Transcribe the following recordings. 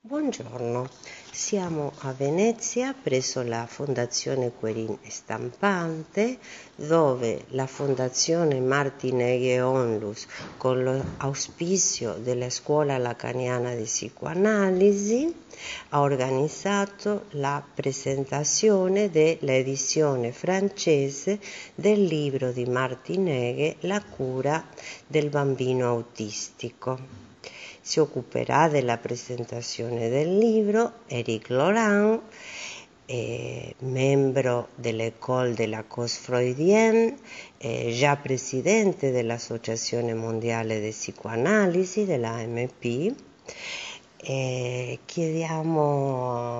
Buongiorno, siamo a Venezia presso la Fondazione Querin Stampante, dove la Fondazione Martin Eghe Onlus, con l'auspicio della Scuola Lacaniana di Psicoanalisi, ha organizzato la presentazione dell'edizione francese del libro di Martin Eghe, La cura del bambino autistico. Si occuperà della presentazione del libro Éric Laurent, membro dell'École de la Cause Freudienne, già presidente dell'Associazione Mondiale di Psicoanalisi, della AMP.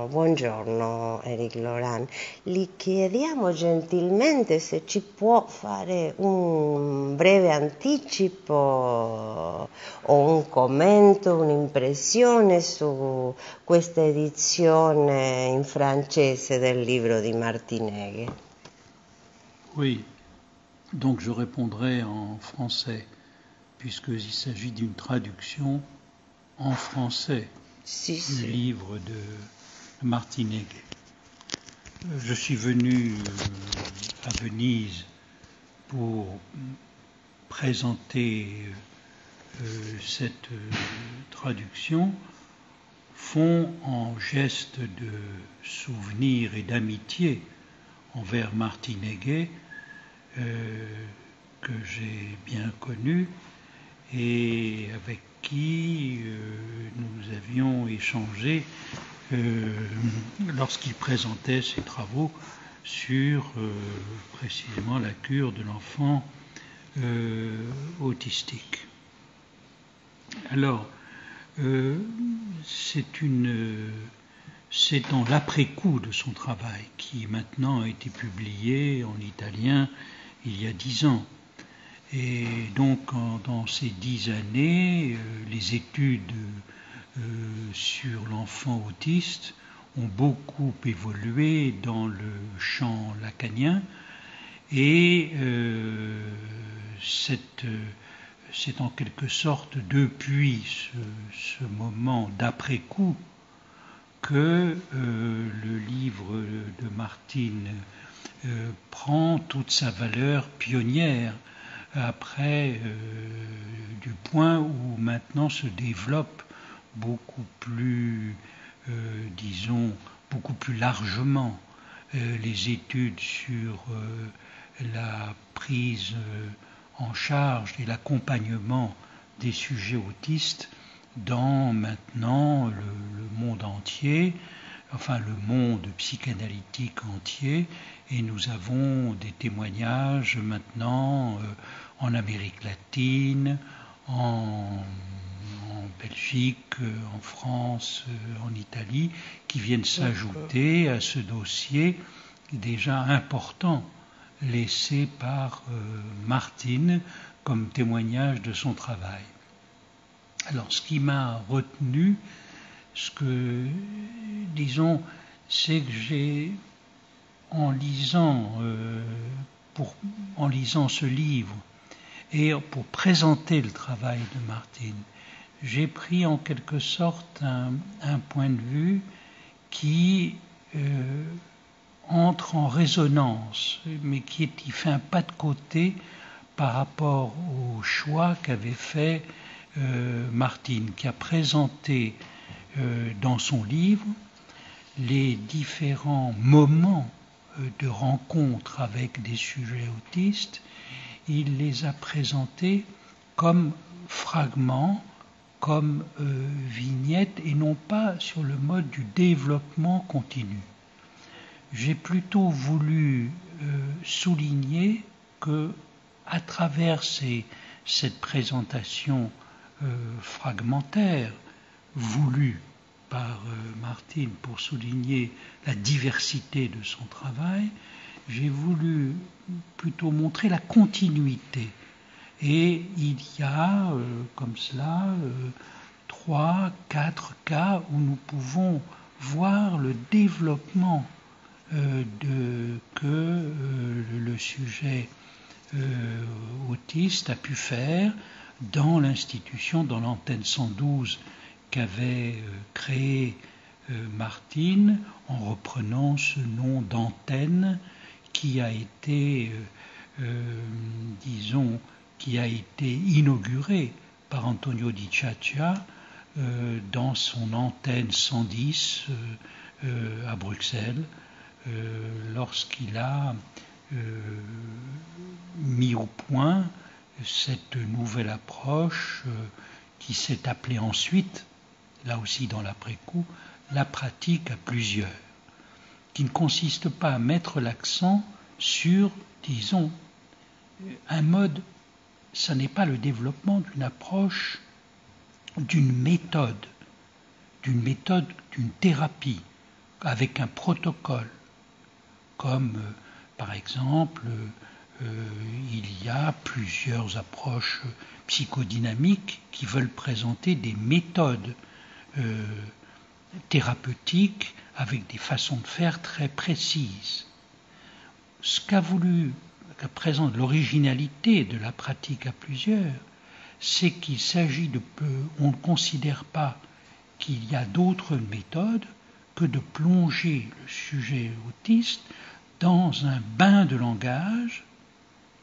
Buongiorno Éric Laurent, gli chiediamo gentilmente se ci può fare un breve anticipo o un commento, un'impressione su questa edizione in francese del libro di Martin Eghe. Oui, donc je répondrai en français, puisqu'il s'agit d'une traduction en français du livre de Martin Eghe. Je suis venu à Venise pour présenter cette traduction, font en geste de souvenir et d'amitié envers Martin Eghe, que j'ai bien connu et avec qui nous avions échangé lorsqu'il présentait ses travaux sur précisément la cure de l'enfant autistique. Alors, c'est dans l'après-coup de son travail qui maintenant a été publié en italien il y a 10 ans. Et donc, dans ces 10 années, les études sur l'enfant autiste ont beaucoup évolué dans le champ lacanien et c'est en quelque sorte depuis ce moment d'après-coup que le livre de Martin prend toute sa valeur pionnière après du point où maintenant se développe beaucoup plus, beaucoup plus largement les études sur la prise en charge et l'accompagnement des sujets autistes dans maintenant le monde entier, enfin le monde psychanalytique entier, et nous avons des témoignages maintenant en Amérique latine, en Belgique, en France, en Italie, qui viennent s'ajouter à ce dossier déjà important laissé par Martin comme témoignage de son travail. Alors, ce qui m'a retenu, c'est que j'ai, en lisant ce livre et pour présenter le travail de Martin, j'ai pris en quelque sorte un point de vue qui entre en résonance, mais qui fait un pas de côté par rapport au choix qu'avait fait Martin, qui a présenté dans son livre les différents moments de rencontre avec des sujets autistes. Il les a présentés comme fragments, comme vignettes, et non pas sur le mode du développement continu. J'ai plutôt voulu souligner que, à travers cette présentation fragmentaire voulue par Martin pour souligner la diversité de son travail, j'ai voulu plutôt montrer la continuité. Et il y a, comme cela, 3, 4 cas où nous pouvons voir le développement que le sujet autiste a pu faire dans l'institution, dans l'antenne 112 qu'avait créé Martine en reprenant ce nom d'antenne qui a été, qui a été inauguré par Antonio Di Ciaccia dans son antenne 110 à Bruxelles, lorsqu'il a mis au point cette nouvelle approche qui s'est appelée ensuite, là aussi dans l'après-coup, la pratique à plusieurs, qui ne consiste pas à mettre l'accent sur, disons, un mode, ça n'est pas le développement d'une approche, d'une méthode, d'une thérapie, avec un protocole, comme par exemple, il y a plusieurs approches psychodynamiques qui veulent présenter des méthodes thérapeutiques avec des façons de faire très précises. Ce qu'a présente l'originalité de la pratique à plusieurs, c'est qu'il s'agit on ne considère pas qu'il y a d'autres méthodes que de plonger le sujet autiste dans un bain de langage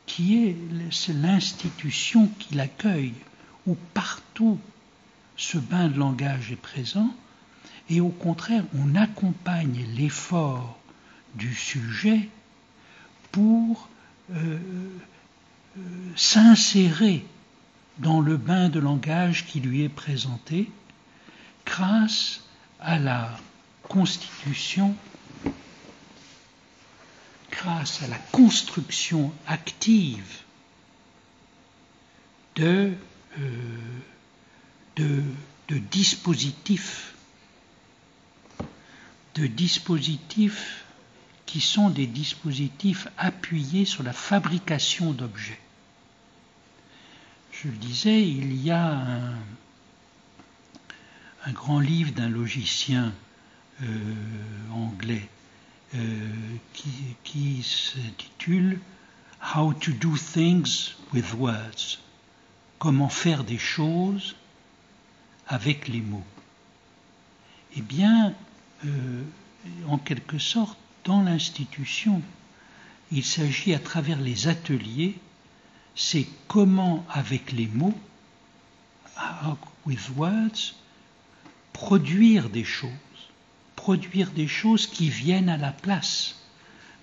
c'est l'institution qui l'accueille, où partout ce bain de langage est présent, et au contraire, on accompagne l'effort du sujet pour s'insérer dans le bain de langage qui lui est présenté grâce à la constitution, grâce à la construction active de dispositifs qui sont des dispositifs appuyés sur la fabrication d'objets. Je le disais, il y a un grand livre d'un logicien anglais qui s'intitule « How to do things with words » « Comment faire des choses avec les mots ». Eh bien, en quelque sorte, dans l'institution, il s'agit à travers les ateliers, c'est comment avec les mots, with words, produire des choses qui viennent à la place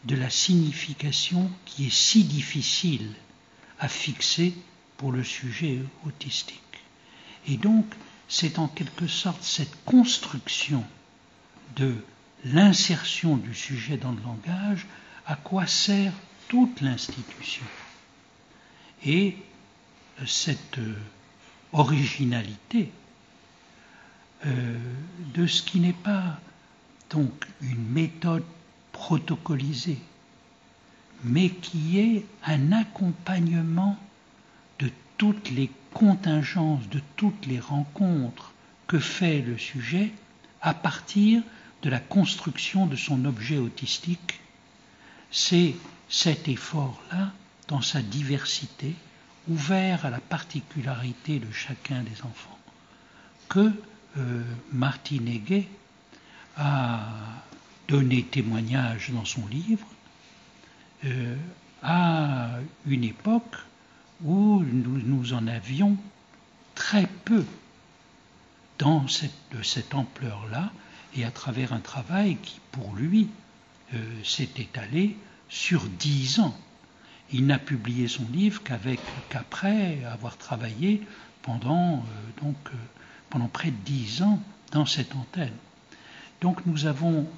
de la signification qui est si difficile à fixer pour le sujet autistique. Et donc, c'est en quelque sorte cette construction de l'insertion du sujet dans le langage à quoi sert toute l'institution. Et cette originalité de ce qui n'est pas donc une méthode protocolisée, mais qui est un accompagnement de toutes les contingences, de toutes les rencontres que fait le sujet à partir de la construction de son objet autistique. C'est cet effort-là, dans sa diversité, ouvert à la particularité de chacun des enfants, que Martine Heguet a donné témoignage dans son livre à une époque où nous en avions très peu de cette ampleur-là, et à travers un travail qui, pour lui, s'est étalé sur 10 ans. Il n'a publié son livre qu'après avoir travaillé pendant près de 10 ans dans cette antenne. Donc nous avons,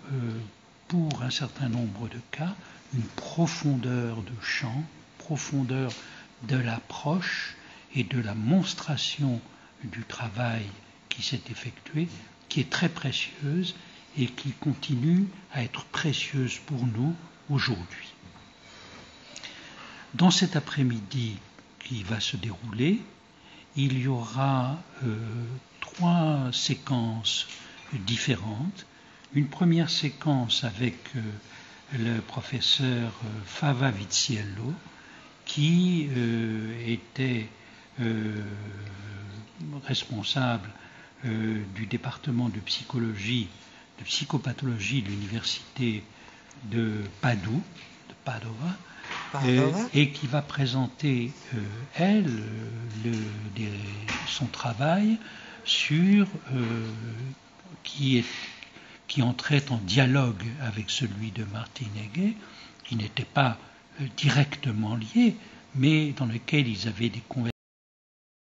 pour un certain nombre de cas, une profondeur de champ, profondeur de l'approche et de la monstration du travail qui s'est effectué, qui est très précieuse et qui continue à être précieuse pour nous aujourd'hui. Dans cet après-midi qui va se dérouler, il y aura 3 séquences différentes. Une première séquence avec le professeur Fava Vizziello, qui était responsable du département de psychologie, de psychopathologie de l'université de Padova, et qui va présenter, son travail sur qui entrait en dialogue avec celui de Martin Heege, qui n'était pas directement lié, mais dans lequel ils avaient des conversations